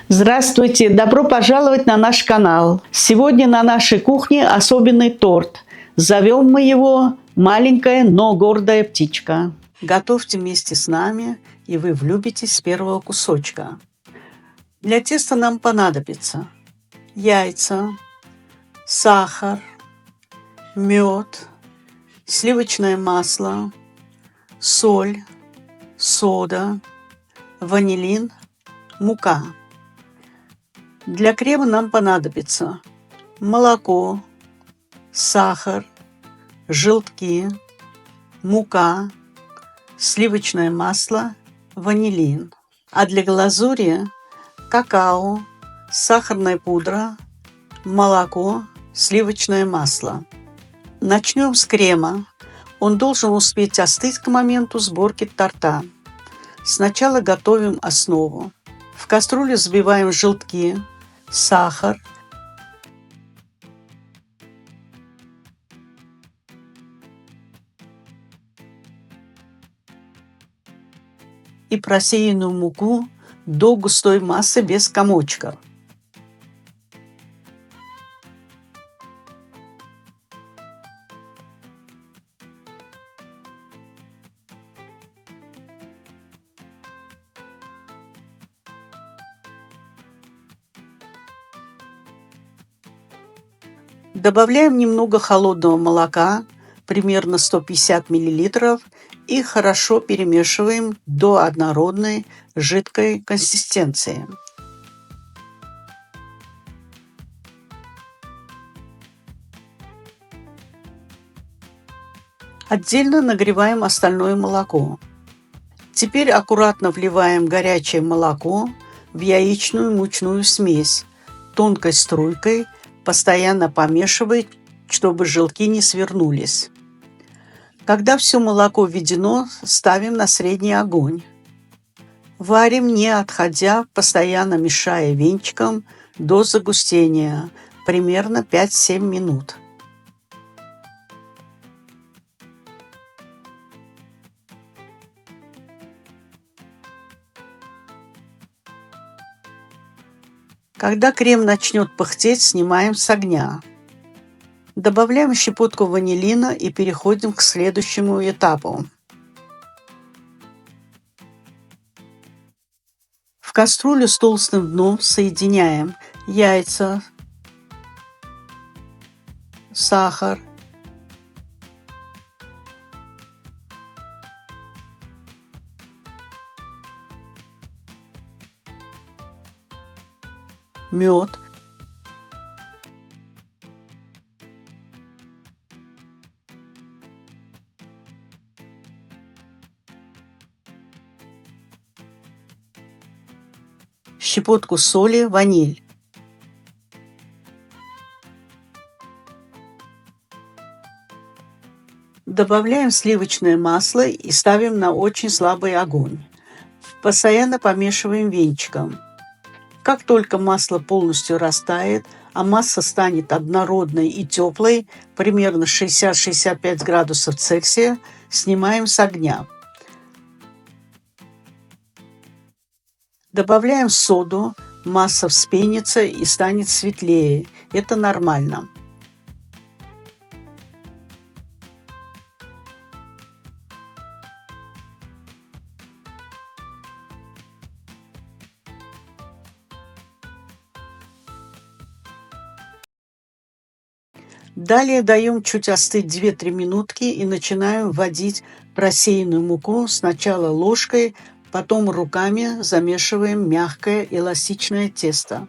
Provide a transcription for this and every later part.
Здравствуйте! Добро пожаловать на наш канал. Сегодня на нашей кухне особенный торт. Зовем мы его «Маленькая, но гордая птичка». Готовьте вместе с нами, и вы влюбитесь с первого кусочка. Для теста нам понадобится яйца, сахар, мед, сливочное масло, соль, сода, ванилин, мука. Для крема нам понадобится молоко, сахар, желтки, мука, сливочное масло, ванилин. А для глазури какао, сахарная пудра, молоко, сливочное масло. Начнем с крема. Он должен успеть остыть к моменту сборки торта. Сначала готовим основу. В кастрюлю взбиваем желтки, сахар, и просеянную муку до густой массы без комочков. Добавляем немного холодного молока, примерно 150 мл, и хорошо перемешиваем до однородной жидкой консистенции. Отдельно нагреваем остальное молоко. Теперь аккуратно вливаем горячее молоко в яичную мучную смесь тонкой струйкой, постоянно помешивая, чтобы желтки не свернулись. Когда все молоко введено, ставим на средний огонь. Варим, не отходя, постоянно мешая венчиком до загустения, примерно 5-7 минут. Когда крем начнет пыхтеть, снимаем с огня. Добавляем щепотку ванилина и переходим к следующему этапу. В кастрюлю с толстым дном соединяем яйца, сахар, мед, щепотку соли, ваниль. Добавляем сливочное масло и ставим на очень слабый огонь. Постоянно помешиваем венчиком. Как только масло полностью растает, а масса станет однородной и теплой, примерно 60-65 градусов Цельсия, снимаем с огня. Добавляем соду, масса вспенится и станет светлее. Это нормально. Далее даем чуть остыть 2-3 минутки и начинаем вводить просеянную муку сначала ложкой, потом руками замешиваем мягкое эластичное тесто.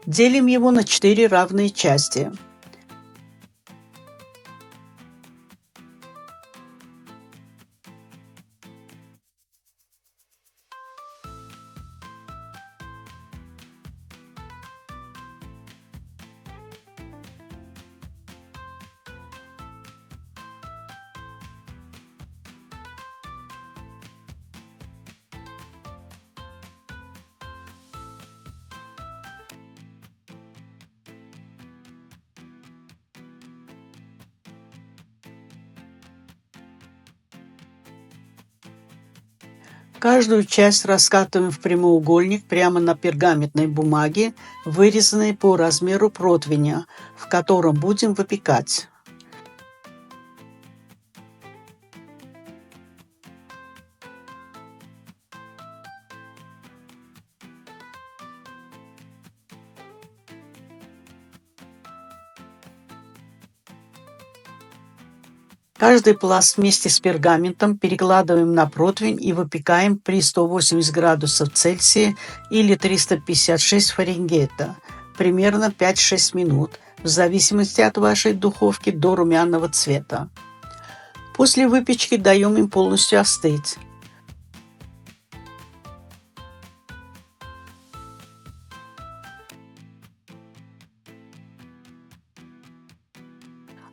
Делим его на 4 равные части. Каждую часть раскатываем в прямоугольник прямо на пергаментной бумаге, вырезанной по размеру противня, в котором будем выпекать. Каждый пласт вместе с пергаментом перекладываем на противень и выпекаем при 180 градусов Цельсия или 356 Фаренгейта, примерно 5-6 минут, в зависимости от вашей духовки, до румяного цвета. После выпечки даем им полностью остыть.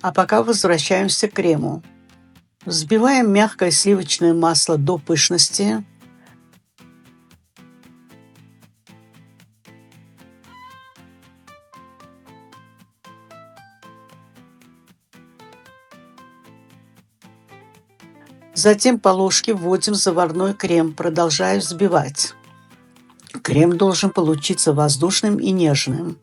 А пока возвращаемся к крему. Взбиваем мягкое сливочное масло до пышности. Затем по ложке вводим заварной крем, продолжая взбивать. Крем должен получиться воздушным и нежным.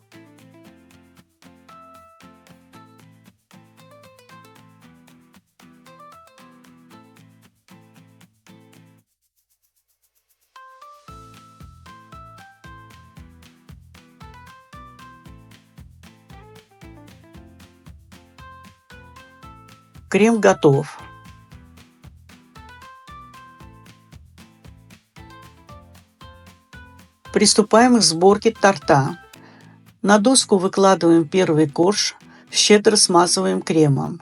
Крем готов. Приступаем к сборке торта. На доску выкладываем первый корж, щедро смазываем кремом.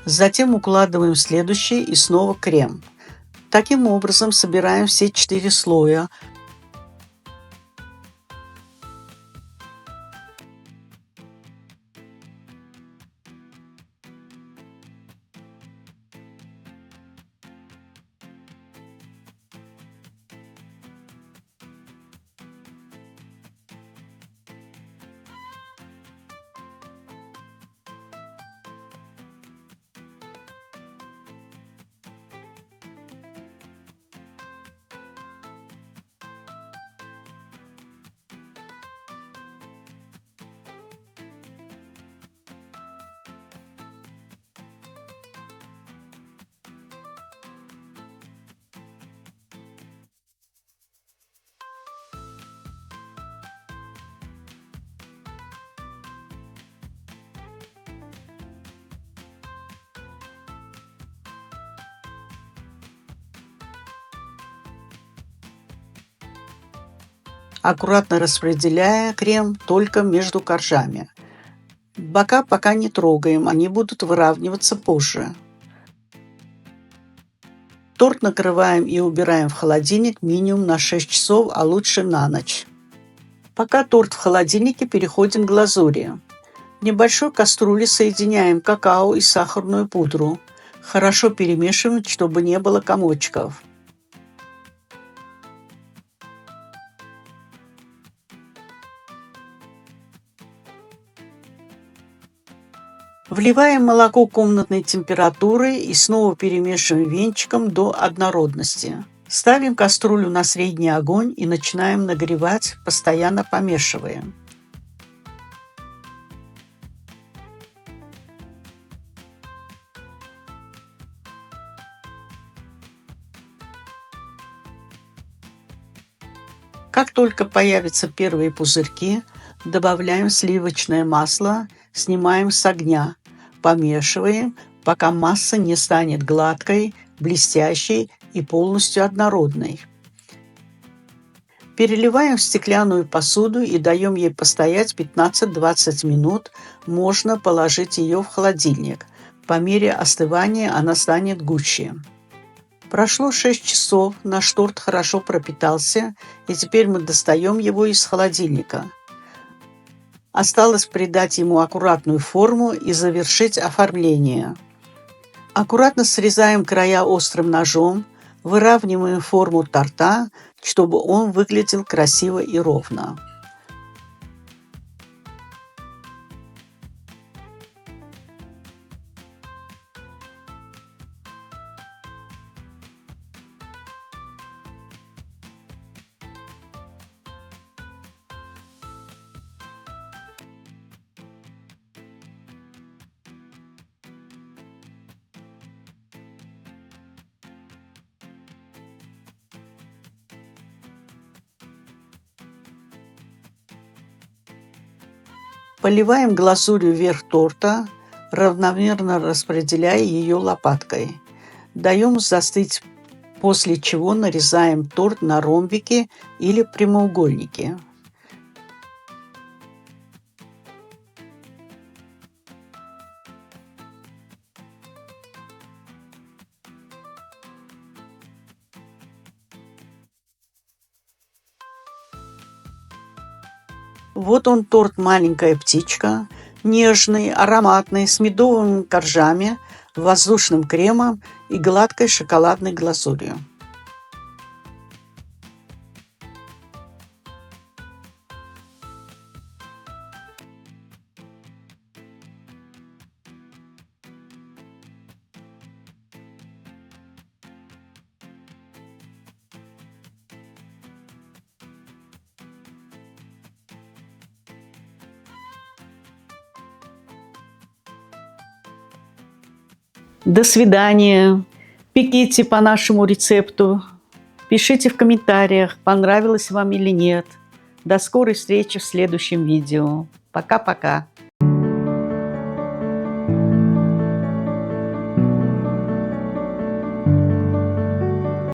Затем укладываем следующий и снова крем. Таким образом собираем все 4 слоя. Аккуратно распределяя крем только между коржами. Бока пока не трогаем, они будут выравниваться позже. Торт накрываем и убираем в холодильник минимум на 6 часов, а лучше на ночь. Пока торт в холодильнике, переходим к глазури. В небольшой кастрюле соединяем какао и сахарную пудру. Хорошо перемешиваем, чтобы не было комочков. Вливаем молоко комнатной температуры и снова перемешиваем венчиком до однородности. Ставим кастрюлю на средний огонь и начинаем нагревать, постоянно помешивая. Как только появятся первые пузырьки, добавляем сливочное масло, снимаем с огня, помешиваем, пока масса не станет гладкой, блестящей и полностью однородной. Переливаем в стеклянную посуду и даем ей постоять 15-20 минут. Можно положить ее в холодильник. По мере остывания она станет гуще. Прошло 6 часов, наш торт хорошо пропитался, и теперь мы достаем его из холодильника. Осталось придать ему аккуратную форму и завершить оформление. Аккуратно срезаем края острым ножом, выравниваем форму торта, чтобы он выглядел красиво и ровно. Поливаем глазурью верх торта, равномерно распределяя ее лопаткой. Даем застыть, после чего нарезаем торт на ромбики или прямоугольники. Вот он, торт «Маленькая птичка», нежный, ароматный, с медовыми коржами, воздушным кремом и гладкой шоколадной глазурью. До свидания. Пеките по нашему рецепту. Пишите в комментариях, понравилось вам или нет. До скорой встречи в следующем видео. Пока-пока.